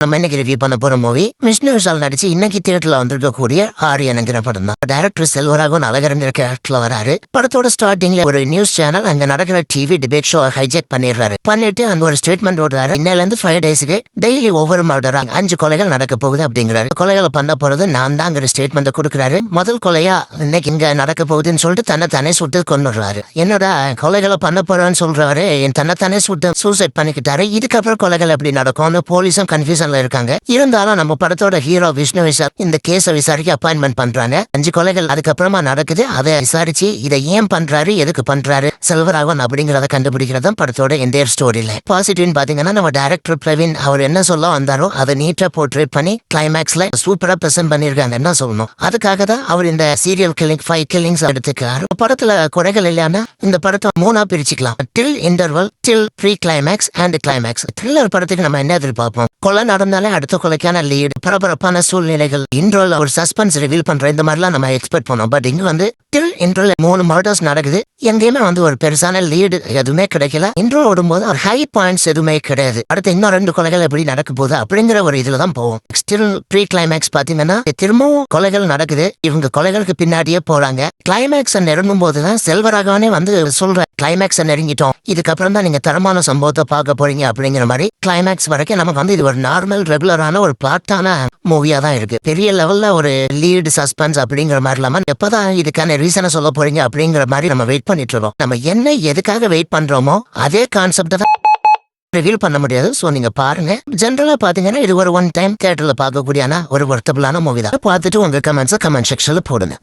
நம்ம இன்னைக்கு ரிவ்யூ பண்ண போற மூவி விஷ்ணு விஷால் நடிச்சு இன்னைக்கு தியேட்டர்ல வந்திருக்கக்கூடிய ஆரியனுங்கிற படம் தான். டைரக்டர் செல்வராகவன் அழகரன் கேரக்டர்ல வராரு. படத்தோட ஸ்டார்டிங்ல ஒரு நியூஸ் சேனல் அங்க நடக்கிற டிவி டிபேட் ஷோ ஹைஜெக் பண்ணிட்டு அங்க ஒரு ஸ்டேட்மெண்ட் ஓடுறாரு. இன்னையில இருந்து 5 டேஸ்க்கு டெய்லி ஒவ்வொரு மர்டரா 5 கொலைகள் நடக்க போகுது அப்படிங்கிறாரு. கொலைகளை பண்ண போறது நான் தாங்கிற ஸ்டேட்மெண்ட் கொடுக்குறாரு. முதல் கொலையா இன்னைக்கு இங்க நடக்க போகுதுன்னு சொல்லிட்டு தன்னை சுட்டு கொண்டுறாரு. என்னோட கொலைகளை பண்ண போறேன்னு சொல்றாரு. என் தன்னை சுட்டு சூசைட் பண்ணிக்கிட்டாரு. இதுக்கப்புறம் கொலைகள் எப்படி நடக்கும்னு போலீஸும் கன்ஃபியூஷன்ல இருக்காங்க. இருந்தாலும் நம்ம படத்தோட ஹீரோ விஷ்ணு விஷால் இந்த கேஸை விசாரிக்க அப்பாயின்மெண்ட் பண்றாங்க. 5 கொலைகள் அதுக்கப்புறமா நடக்குது. அதை விசாரிச்சு இதை ஏன் பண்றாரு, எதுக்கு பண்றாரு செல்வராகவன் அப்படிங்கறத கண்டுபிடிக்கிறதா படத்தோட எந்த ஸ்டோரியில பாசிட்டிவ்னு பாத்தீங்கன்னா நம்ம டைரக்டர் பிரவீன் அவர் என்ன சொல்ல வந்தாரோ அதை நீட்டா போர்ட்ரேட் பண்ணி கிளைமேக்ஸ்ல சூப்பரா பிரசன்ட் பண்ணிருக்காங்க என்ன சொல்லணும். அதுக்காக தான் அவர் இந்த சீரியல் கில்லிங் 5 கில்லிங்ஸ் எடுத்துக்கிறாரு. படத்துல குறைகள் இல்லைன்னா இந்த படத்தை 3ஆ பிரிச்சுக்கலாம். Till interval, till pre climax and climax. Thriller படத்துக்கு நம்ம என்ன எதிர்பார்ப்போம்? கொலை நடந்தாலே அடுத்த கொலைக்கான லீடு, பரபரப்பான சூழ்நிலைகள், இன்ட்ரோல ஒரு சஸ்பென்ஸ் ரிவீல் பண்ற இந்த மாதிரிலாம் நம்ம எக்ஸ்பெக்ட் பண்ணோம். பட் இங்க வந்து டில் இன்ட்ரோல 3 மர்டர்ஸ் நடக்குது. எங்கேயுமே வந்து ஒரு பெருசான லீடு எதுவுமே கிடைக்கல. இன்ட்ரோ ஓடும்போது ஒரு ஹை பாயிண்ட்ஸ் எதுவுமே கிடையாது. அடுத்து இன்னும் 2 கொலைகள் எப்படி நடக்க போகுது அப்படிங்கிற ஒரு இதுல தான் போவோம். ஸ்டில் ப்ரீ கிளைமேக்ஸ் பாத்தீங்கன்னா திரும்பவும் கொலைகள் நடக்குது. இவங்க கொலைகளுக்கு பின்னாடியே போறாங்க. கிளைமேக்ஸ் நெருங்கும் போதுதான் செல்வராகவனே வந்து சொல்ற கிளைமேக்ஸ் நெருங்கிட்டோம், இதுக்கப்புறம் தான் நீங்க தரமான சம்பவத்தை பார்க்க போறீங்க அப்படிங்கிற மாதிரி கிளைமேக்ஸ் வரைக்கும் நமக்கு வந்து இது ஒரு நார்மல் ரெகுலரான ஒரு பிளாட்டான மூவியா தான் இருக்கு. பெரிய லெவல்ல ஒரு லீடு சஸ்பென்ஸ் அப்படிங்கிற மாதிரி இல்லாம எப்பதான் இதுக்கான ரீசனை சொல்ல போறீங்க அப்படிங்கிற மாதிரி நம்ம வெயிட் பண்ணிட்டு இருக்கோம். நம்ம என்ன எதுக்காக வெயிட் பண்றோமோ அதே கான்செப்ட் தான் ரிவீல் பண்ண முடியாது. சோ நீங்க பாருங்க. ஜென்ரலா பாத்தீங்கன்னா இது ஒரு 1 டைம் தியேட்டர்ல பார்க்கக்கூடிய ஒரு வொர்த்தபிளான மூவி தான். பார்த்துட்டு உங்க கமெண்ட்ஸ் கமெண்ட் செக்ஷன்ல போடுங்க.